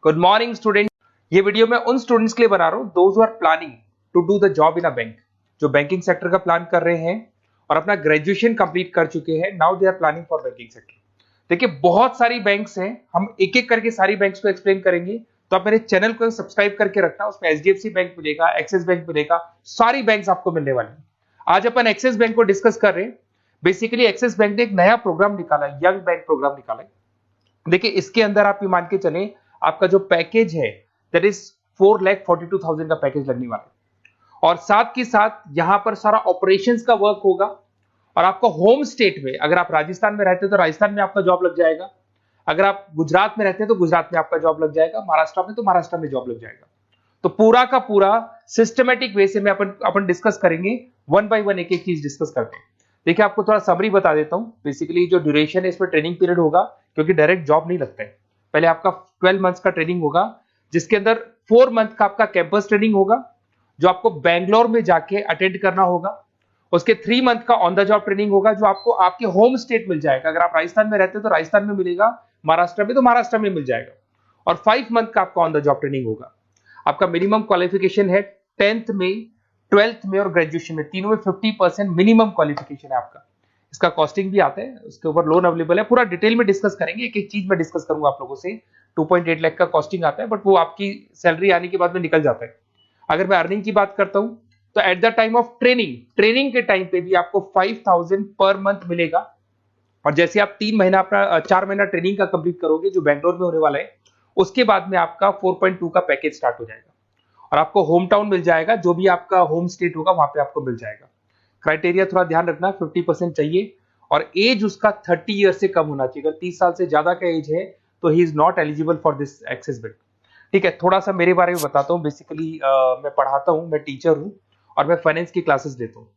Good morning student. ये video मैं उन स्टूडेंट्स के लिए बना रहा हूँ those who are planning to do the job in a bank, जो बैंकिंग सेक्टर का प्लान कर रहे हैं और अपना ग्रेजुएशन कंप्लीट कर चुके हैं। Now they are planning for banking sector. देखिए बहुत सारी बैंक्स हैं, हम एक एक करके सारी बैंक्स को एक्सप्लेन करेंगे, तो आप मेरे चैनल को सब्सक्राइब करके रखना। उसमें एचडीएफसी बैंक मिलेगा, एक्सिस बैंक मिलेगा, सारी बैंक्स आपको मिलने वाली है। आज अपन एक्सिस बैंक को डिस्कस कर रहे हैं। बेसिकली एक्सिस बैंक ने एक नया प्रोग्राम निकाला है, यंग बैंक प्रोग्राम निकाला है। देखिए इसके अंदर आप ये मान के चले, आपका जो पैकेज है दैट इज 4,42,000 का पैकेज लगने वाला है। और साथ के साथ यहां पर सारा ऑपरेशंस का वर्क होगा। और आपका होम स्टेट में, अगर आप राजस्थान में रहते हैं तो राजस्थान में आपका जॉब लग जाएगा, अगर आप गुजरात में रहते हैं तो गुजरात में आपका जॉब लग जाएगा, महाराष्ट्र में तो महाराष्ट्र में जॉब लग जाएगा। तो पूरा का पूरा सिस्टमेटिक वे से में अपन डिस्कस करेंगे, वन बाय वन एक एक चीज डिस्कस करते हैं। देखिए आपको थोड़ा समरी बता देता हूं। बेसिकली जो ड्यूरेशन है इसमें ट्रेनिंग पीरियड होगा, क्योंकि डायरेक्ट जॉब नहीं लगता है। पहले आपका 12 मंथ्स का ट्रेनिंग होगा, जिसके अंदर 4 मंथ का आपका कैंपस ट्रेनिंग होगा, जो आपको बैंगलोर में जाके अटेंड करना होगा। उसके 3 मंथ का ऑन द जॉब ट्रेनिंग होगा, जो आपको आपके होम स्टेट मिल जाएगा। अगर आप राजस्थान में रहते हो तो राजस्थान में मिलेगा, महाराष्ट्र में तो महाराष्ट्र में मिल जाएगा। और 5 मंथ का आपका ऑन द जॉब ट्रेनिंग होगा। आपका मिनिमम क्वालिफिकेशन है 10th में, 12th में और ग्रेजुएशन में, तीनों में 50% मिनिमम क्वालिफिकेशन है आपका। इसका कॉस्टिंग भी आता है, उसके ऊपर लोन अवेलेबल है। पूरा डिटेल में डिस्कस करेंगे, एक एक चीज में डिस्कस करूंगा आप लोगों से। 2.8 लाख का कॉस्टिंग आता है, बट वो आपकी सैलरी आने के बाद में निकल जाता है। अगर मैं अर्निंग की बात करता हूं तो at the time of training के टाइम पे भी आपको 5,000 पर मंथ मिलेगा। और जैसे आप 3 महीना अपना 4 महीना ट्रेनिंग का कंप्लीट करोगे, जो बैंगलोर में होने वाला है, उसके बाद में आपका 4.2 का पैकेज स्टार्ट हो जाएगा। और आपको होम टाउन मिल जाएगा, जो भी आपका होम स्टेट होगा वहां पे आपको मिल जाएगा। क्राइटेरिया थोड़ा ध्यान रखना, 50% चाहिए और एज उसका 30 ईयर से कम होना चाहिए। अगर 30 साल से ज्यादा का एज है तो he is not eligible for this axis bank. ठीक है, थोड़ा सा मेरे बारे में बताता हूँ। बेसिकली मैं पढ़ाता हूँ, मैं टीचर हूँ और मैं फाइनेंस की क्लासेस देता हूँ।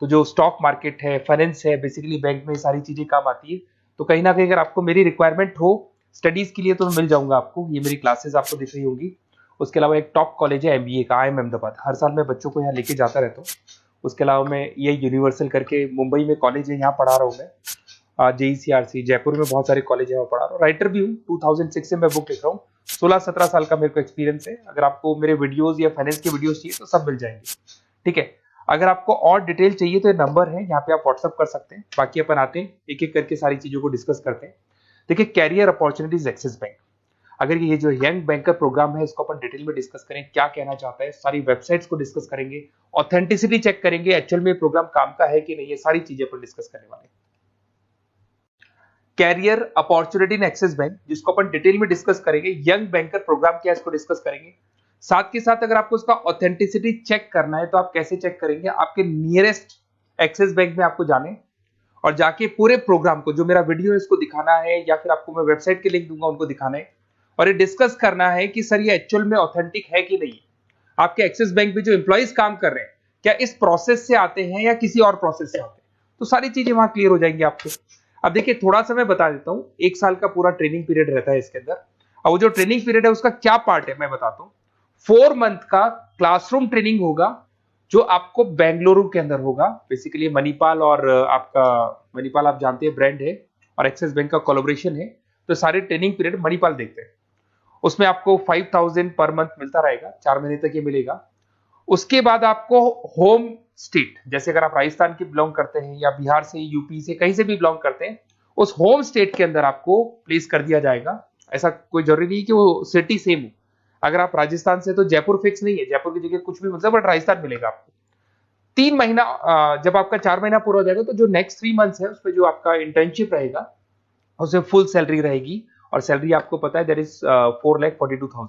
तो जो स्टॉक मार्केट है, फाइनेंस है, बेसिकली बैंक में सारी चीजें काम आती है। तो कहीं ना कहीं अगर आपको मेरी रिक्वायरमेंट हो स्टडीज के लिए तो मैं मिल जाऊंगा आपको। ये मेरी क्लासेस आपको दिख रही होगी। उसके अलावा एक टॉप कॉलेज है एमबीए का, IIM अहमदाबाद। हर साल मैं बच्चों को यहाँ लेके जाता रहता हूँ। उसके अलावा मैं ये यूनिवर्सल करके मुंबई में कॉलेज है, यहाँ पढ़ा रहा हूँ मैं। JECRC जयपुर में बहुत सारे कॉलेज है, वहाँ पढ़ा रहा हूँ। राइटर भी हूँ, 2006 से मैं बुक लिख रहा हूँ। 16-17 साल का मेरे को एक्सपीरियंस है। अगर आपको मेरे वीडियोस या फाइनेंस के वीडियोस चाहिए तो सब मिल जाएंगे। ठीक है, अगर आपको और डिटेल चाहिए तो ये नंबर है, यहाँ पे आप व्हाट्सअप कर सकते हैं। बाकी अपन आते हैं एक एक करके सारी चीजों को डिस्कस करते हैं। देखिए कैरियर अपॉर्चुनिटीज एक्सिस बैंक, अगर ये जो यंग बैंकर प्रोग्राम है इसको अपन डिटेल में डिस्कस करें, क्या कहना चाहता है, सारी वेबसाइट्स को डिस्कस करेंगे, ऑथेंटिसिटी चेक करेंगे, एक्चुअल में प्रोग्राम काम का है कि नहीं, ये सारी चीजें अपन डिस्कस करने वाले हैं। Career opportunity in Axis bank, जिसको अपन डिटेल में डिस्कस करेंगे। यंग बैंकर प्रोग्राम क्या है इसको डिस्कस करेंगे। साथ के साथ अगर आपको इसका ऑथेंटिसिटी चेक करना है तो आप कैसे चेक करेंगे, आपके नियरेस्ट एक्सिस बैंक में आपको जाने और जाके पूरे प्रोग्राम को, जो मेरा वीडियो है इसको दिखाना है, या फिर आपको मैं वेबसाइट के लिंक दूंगा उनको दिखाना है। और ये डिस्कस करना है कि सर ये एक्चुअल में ऑथेंटिक है कि नहीं। आपके एक्सिस बैंक में जो एम्प्लॉइज काम कर रहे हैं, क्या इस प्रोसेस से आते हैं या किसी और प्रोसेस से आते हैं, तो सारी चीजें वहां क्लियर हो जाएंगी आपको। अब देखिए थोड़ा सा मैं बता देता हूं, 1 साल का पूरा ट्रेनिंग पीरियड रहता है इसके अंदर। और वो जो ट्रेनिंग पीरियड है उसका क्या पार्ट है मैं बताता हूं। 4 मंथ का क्लासरूम ट्रेनिंग होगा, जो आपको बेंगलुरु के अंदर होगा। बेसिकली मणिपाल और आपका मणिपाल आप जानते हैं ब्रांड है, और एक्सिस बैंक का कोलैबोरेशन है। तो सारे ट्रेनिंग पीरियड मणिपाल देखते हैं। उसमें आपको 5,000 पर मंथ मिलता रहेगा, 4 महीने तक ये मिलेगा। उसके बाद आपको होम स्टेट, जैसे अगर आप राजस्थान के बिलोंग करते हैं या बिहार से, यूपी से, कहीं से भी बिलोंग करते हैं, उस होम स्टेट के अंदर आपको प्लेस कर दिया जाएगा। ऐसा कोई जरूरी नहीं कि वो सिटी सेम हो। अगर आप राजस्थान से तो जयपुर फिक्स नहीं है, जयपुर की जगह कुछ भी मतलब, बट राजस्थान मिलेगा आपको। 3 महीना जब आपका 4 महीना पूरा हो जाएगा तो जो नेक्स्ट 3 मंथ्स है उसमें जो आपका इंटर्नशिप रहेगा उसमें फुल सैलरी रहेगी। और सैलरी आपको पता है दैट इज 4,42,000।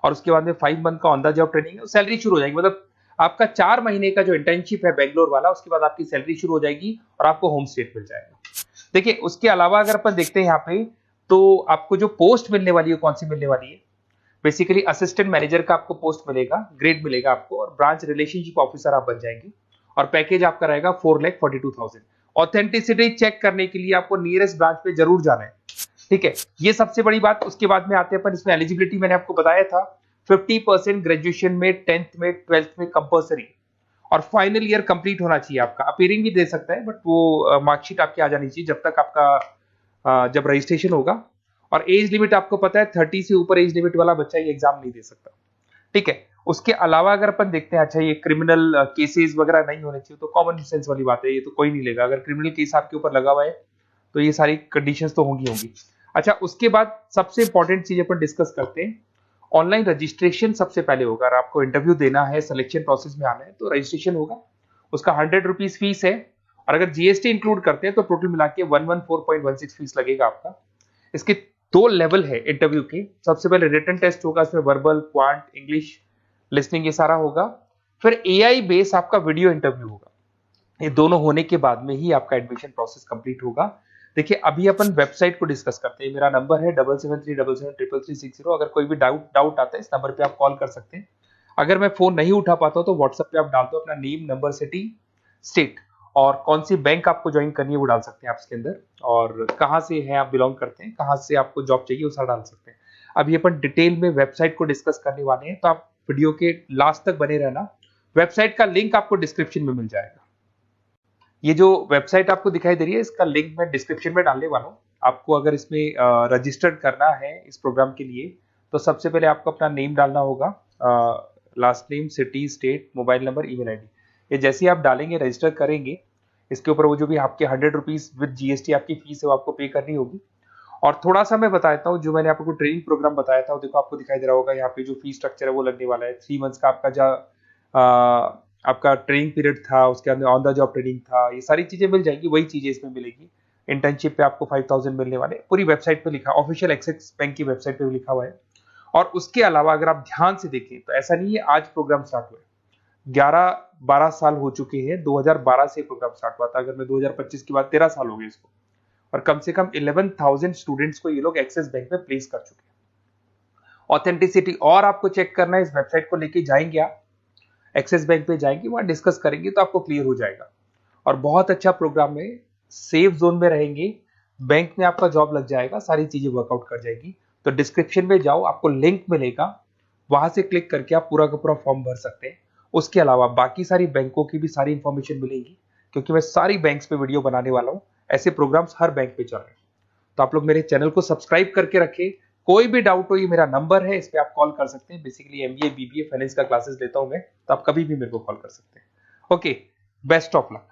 और उसके बाद में 5 मंथ का ऑन द जॉब ट्रेनिंग है, सैलरी शुरू हो जाएगी। मतलब आपका 4 महीने का जो इंटर्नशिप है बेंगलोर वाला, उसके बाद आपकी सैलरी शुरू हो जाएगी और आपको होम स्टेट मिल जाएगा। देखिए उसके अलावा अगर अपन देखते हैं यहाँ पे, तो आपको जो पोस्ट मिलने वाली है कौन सी मिलने वाली है। बेसिकली असिस्टेंट मैनेजर का आपको पोस्ट मिलेगा, ग्रेड मिलेगा आपको, और ब्रांच रिलेशनशिप ऑफिसर आप बन जाएंगे। और पैकेज आपका रहेगा 4,42,000। ऑथेंटिसिटी चेक करने के लिए आपको नियरेस्ट ब्रांच पे जरूर जाना है। ठीक है, ये सबसे बड़ी बात। उसके बाद में आते हैं अपन, इसमें एलिजिबिलिटी मैंने आपको बताया था 50% ग्रेजुएशन में, 10th में, 12th में कंपल्सरी, और फाइनल ईयर कंप्लीट होना चाहिए आपका। अपीयरिंग भी दे सकता है, बट वो मार्कशीट आपकी आ जानी चाहिए जब तक आपका जब रजिस्ट्रेशन होगा। और एज लिमिट आपको पता है 30 से ऊपर एज लिमिट वाला बच्चा ये एग्जाम नहीं दे सकता, ठीक है। उसके अलावा अगर अपन देखते हैं, अच्छा ये क्रिमिनल केसेस वगैरह नहीं होने चाहिए, तो कॉमन सेंस वाली बात है, ये तो कोई नहीं लेगा। अगर क्रिमिनल केस आपके ऊपर लगा हुआ है तो ये सारी कंडीशंस तो होंगी। अच्छा, उसके बाद सबसे इंपॉर्टेंट चीज अपन डिस्कस करते हैं, ऑनलाइन रजिस्ट्रेशन सबसे पहले होगा। अगर आपको इंटरव्यू देना है, सिलेक्शन प्रोसेस में आना है, तो रजिस्ट्रेशन होगा, उसका 100 रुपीज फीस है, और अगर जीएसटी इंक्लूड करते हैं तो टोटल मिला के 114.16 फीस लगेगा आपका। इसके 2 लेवल है इंटरव्यू के। सबसे पहले रिटन टेस्ट होगा, इसमें वर्बल, क्वांट, इंग्लिश, लिसनिंग, ये सारा होगा। फिर एआई बेस आपका वीडियो इंटरव्यू होगा। ये दोनों होने के बाद में ही आपका एडमिशन प्रोसेस कंप्लीट होगा। देखिए, अभी अपन वेबसाइट को डिस्कस करते हैं। मेरा नंबर है 7737733360। अगर कोई भी डाउट आता है, इस नंबर पे आप कॉल कर सकते हैं। अगर मैं फोन नहीं उठा पाता हूं तो व्हाट्सएप पे आप डाल दो अपना नेम, नंबर, सिटी, स्टेट, और कौन सी बैंक आपको ज्वाइन करनी है वो डाल सकते हैं आप इसके अंदर, और कहाँ से है आप बिलोंग करते हैं, कहाँ से आपको जॉब चाहिए वो सारा डाल सकते हैं। अभी अपन डिटेल में वेबसाइट को डिस्कस करने वाले हैं, तो आप वीडियो के लास्ट तक बने रहना। वेबसाइट का लिंक आपको डिस्क्रिप्शन में मिल जाएगा। ये जो वेबसाइट आपको दिखाई दे रही है, इसका लिंक मैं डिस्क्रिप्शन में डालने वाला हूँ। आपको अगर इसमें रजिस्टर्ड करना है इस प्रोग्राम के लिए, तो सबसे पहले आपको अपना नेम डालना होगा, last name, city, state, mobile number, email ID. ये जैसे ही आप डालेंगे, रजिस्टर करेंगे, इसके ऊपर वो जो भी आपके 100 रुपीज विद जीएसटी आपकी फीस है वो आपको पे करनी होगी। और थोड़ा सा मैं बताता हूँ, जो मैंने आपको ट्रेनिंग प्रोग्राम बताया था, वो देखो आपको दिखाई दे रहा होगा यहाँ पे जो फीस स्ट्रक्चर है वो लगने वाला है। 3 मंथ्स का आपका जो आपका ट्रेनिंग पीरियड था, उसके अंदर ऑन द जॉब ट्रेनिंग था, ये सारी चीजें मिल जाएगी, वही चीजें इसमें मिलेगी। इंटर्नशिप पे आपको 5000 मिलने वाले, पूरी वेबसाइट पे लिखा, ऑफिशियल एक्सिस बैंक की वेबसाइट पे भी लिखा हुआ है। और उसके अलावा अगर आप ध्यान से देखें तो ऐसा नहीं है आज प्रोग्राम स्टार्ट हुआ है, 11-12 साल हो चुके हैं। 2012 से प्रोग्राम स्टार्ट हुआ था, अगर मैं 2025 की बात, 13 साल हो गए इसको, और कम से कम 11,000 स्टूडेंट्स को ये लोग एक्सिस बैंक में प्लेस कर चुके हैं। ऑथेंटिसिटी और आपको चेक करना है, इस वेबसाइट को लेके जाएंगे आप, एक्सिस बैंक पे जाएंगे, वहां डिस्कस करेंगे तो आपको क्लियर हो जाएगा। और बहुत अच्छा प्रोग्राम है, सेफ जोन में रहेंगे, बैंक में आपका जॉब लग जाएगा, सारी चीजें वर्कआउट कर जाएगी। तो डिस्क्रिप्शन में जाओ, आपको लिंक मिलेगा, वहां से क्लिक करके आप पूरा का पूरा फॉर्म भर सकते हैं। उसके अलावा बाकी सारी बैंकों की भी सारी इंफॉर्मेशन मिलेगी, क्योंकि मैं सारी बैंक्स पे वीडियो बनाने वाला हूं। ऐसे प्रोग्राम्स हर बैंक पे चल रहे हैं, तो आप लोग मेरे चैनल को सब्सक्राइब करके रखें। कोई भी डाउट हो, ये मेरा नंबर है, इस पे आप कॉल कर सकते हैं। बेसिकली एमबीए, बीबीए, फाइनेंस का क्लासेस लेता हूं मैं, तो आप कभी भी मेरे को कॉल कर सकते हैं। Okay, best of luck.